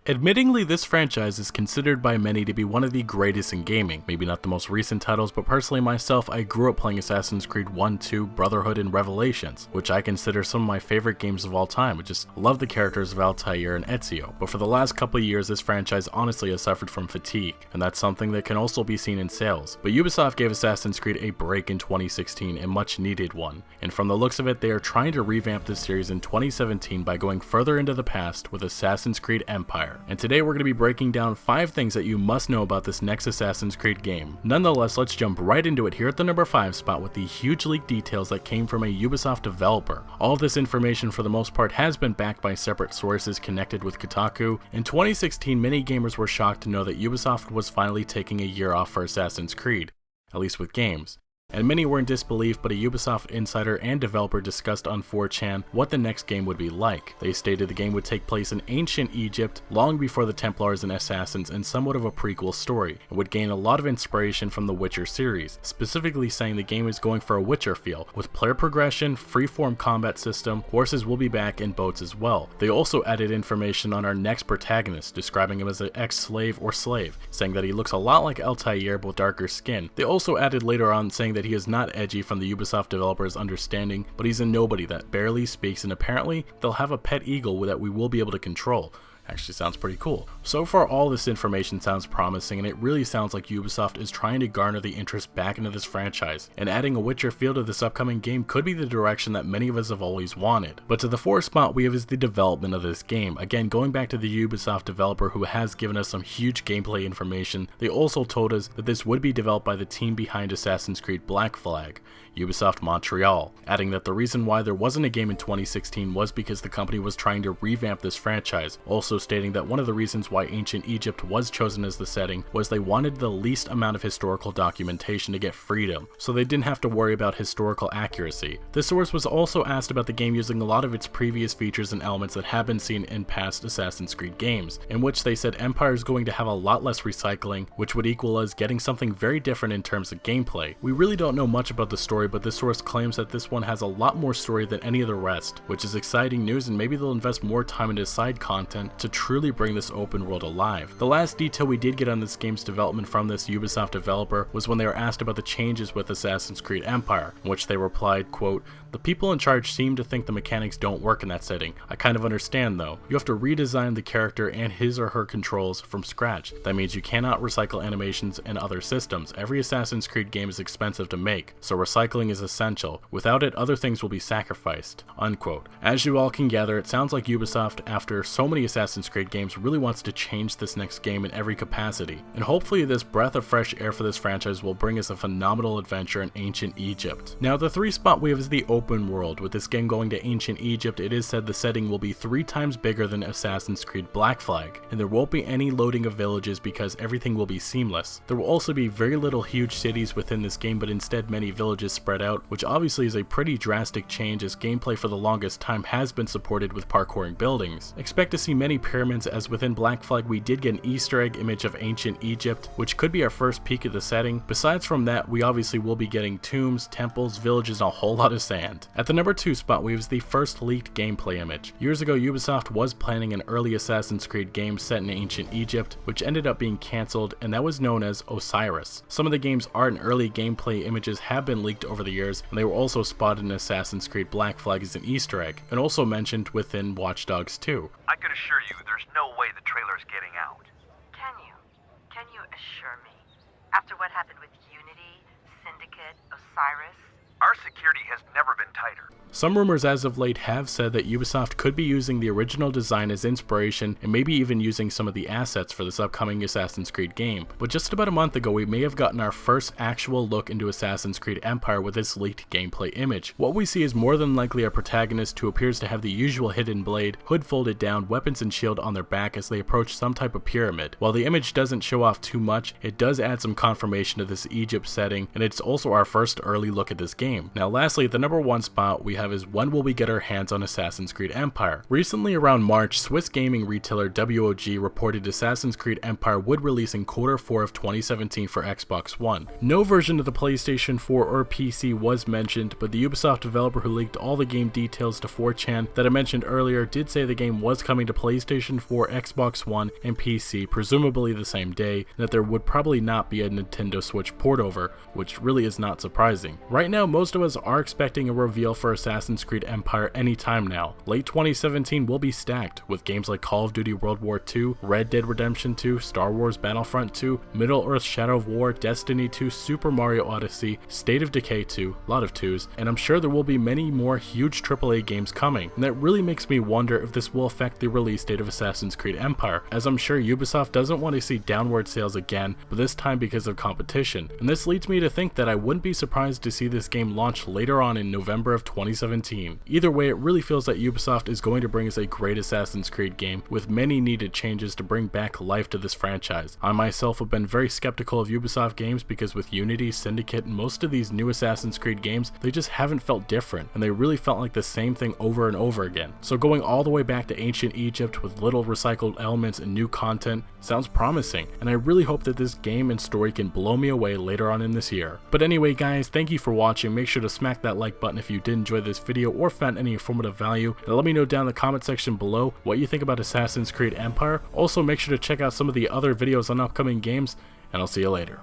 Admittingly, this franchise is considered by many to be one of the greatest in gaming. Maybe not the most recent titles, but personally myself, I grew up playing Assassin's Creed 1, 2, Brotherhood, and Revelations, which I consider some of my favorite games of all time. I just love the characters of Altair and Ezio. But for the last couple of years, this franchise honestly has suffered from fatigue, and that's something that can also be seen in sales. But Ubisoft gave Assassin's Creed a break in 2016, a much needed one. And from the looks of it, they are trying to revamp this series in 2017 by going further into the past with Assassin's Creed Empire. And today we're going to be breaking down 5 things that you must know about this next Assassin's Creed game. Nonetheless, let's jump right into it here at the number 5 spot with the huge leaked details that came from a Ubisoft developer. All of this information for the most part has been backed by separate sources connected with Kotaku. In 2016, many gamers were shocked to know that Ubisoft was finally taking a year off for Assassin's Creed, at least with games. And many were in disbelief, but a Ubisoft insider and developer discussed on 4chan what the next game would be like. They stated the game would take place in ancient Egypt, long before the Templars and Assassins, and somewhat of a prequel story. It would gain a lot of inspiration from the Witcher series, specifically saying the game is going for a Witcher feel, with player progression, freeform combat system, horses will be back, and boats as well. They also added information on our next protagonist, describing him as an ex-slave or slave, saying that he looks a lot like Altair but with darker skin. They also added later on saying that he is not edgy from the Ubisoft developers' understanding, but he's a nobody that barely speaks, and apparently they'll have a pet eagle that we will be able to control. Actually sounds pretty cool. So far, all this information sounds promising, and it really sounds like Ubisoft is trying to garner the interest back into this franchise, and adding a Witcher feel to this upcoming game could be the direction that many of us have always wanted. But to the 4th spot we have is the development of this game. Again, going back to the Ubisoft developer who has given us some huge gameplay information, they also told us that this would be developed by the team behind Assassin's Creed Black Flag, Ubisoft Montreal, adding that the reason why there wasn't a game in 2016 was because the company was trying to revamp this franchise, also stating that one of the reasons why ancient Egypt was chosen as the setting was they wanted the least amount of historical documentation to get freedom, so they didn't have to worry about historical accuracy. This source was also asked about the game using a lot of its previous features and elements that have been seen in past Assassin's Creed games, in which they said Empire is going to have a lot less recycling, which would equal us getting something very different in terms of gameplay. We really don't know much about the story, but this source claims that this one has a lot more story than any of the rest, which is exciting news, and maybe they'll invest more time into side content to truly bring this open world alive. The last detail we did get on this game's development from this Ubisoft developer was when they were asked about the changes with Assassin's Creed Empire, in which they replied, quote, "The people in charge seem to think the mechanics don't work in that setting. I kind of understand though. You have to redesign the character and his or her controls from scratch. That means you cannot recycle animations and other systems. Every Assassin's Creed game is expensive to make, so recycling is essential. Without it, other things will be sacrificed." Unquote. As you all can gather, it sounds like Ubisoft, after so many Assassin's Creed games, really wants to change this next game in every capacity. And hopefully this breath of fresh air for this franchise will bring us a phenomenal adventure in ancient Egypt. Now the 3 spot we have is the open world. With this game going to ancient Egypt, it is said the setting will be 3 times bigger than Assassin's Creed Black Flag, and there won't be any loading of villages because everything will be seamless. There will also be very little huge cities within this game, but instead many villages spread out, which obviously is a pretty drastic change as gameplay for the longest time has been supported with parkouring buildings. Expect to see many pyramids, as within Black Flag we did get an Easter egg image of ancient Egypt, which could be our first peek at the setting. Besides from that, we obviously will be getting tombs, temples, villages, and a whole lot of sand. At the number 2 spot we have the first leaked gameplay image. Years ago, Ubisoft was planning an early Assassin's Creed game set in ancient Egypt, which ended up being cancelled, and that was known as Osiris. Some of the game's art and early gameplay images have been leaked over the years, and they were also spotted in Assassin's Creed Black Flag as an Easter egg, and also mentioned within Watch Dogs 2. I can assure you there's no way the trailer's getting out. Can you assure me? After what happened with Unity, Syndicate, Osiris? Our security has never been tighter. Some rumors as of late have said that Ubisoft could be using the original design as inspiration, and maybe even using some of the assets for this upcoming Assassin's Creed game. But just about a month ago, we may have gotten our first actual look into Assassin's Creed Empire with this leaked gameplay image. What we see is more than likely our protagonist, who appears to have the usual hidden blade, hood folded down, weapons and shield on their back as they approach some type of pyramid. While the image doesn't show off too much, it does add some confirmation to this Egypt setting, and it's also our first early look at this game. game. Now lastly, the number 1 spot we have is when will we get our hands on Assassin's Creed Empire? Recently around March, Swiss gaming retailer WOG reported Assassin's Creed Empire would release in Q4 of 2017 for Xbox One. No version of the PlayStation 4 or PC was mentioned, but the Ubisoft developer who leaked all the game details to 4chan that I mentioned earlier did say the game was coming to PlayStation 4, Xbox One, and PC, presumably the same day, and that there would probably not be a Nintendo Switch port over, which really is not surprising. Right now, most of us are expecting a reveal for Assassin's Creed Empire anytime now. Late 2017 will be stacked, with games like Call of Duty World War II, Red Dead Redemption 2, Star Wars Battlefront 2, Middle-earth Shadow of War, Destiny 2, Super Mario Odyssey, State of Decay 2, a lot of 2s, and I'm sure there will be many more huge AAA games coming, and that really makes me wonder if this will affect the release date of Assassin's Creed Empire, as I'm sure Ubisoft doesn't want to see downward sales again, but this time because of competition, and this leads me to think that I wouldn't be surprised to see this game launch later on in November of 2017. Either way, it really feels that Ubisoft is going to bring us a great Assassin's Creed game with many needed changes to bring back life to this franchise. I myself have been very skeptical of Ubisoft games because with Unity, Syndicate, and most of these new Assassin's Creed games, they just haven't felt different, and they really felt like the same thing over and over again. So going all the way back to ancient Egypt with little recycled elements and new content sounds promising, and I really hope that this game and story can blow me away later on in this year. But anyway guys, thank you for watching. Make sure to smack that like button if you did enjoy this video or found any informative value, and let me know down in the comment section below what you think about Assassin's Creed Empire. Also make sure to check out some of the other videos on upcoming games, and I'll see you later.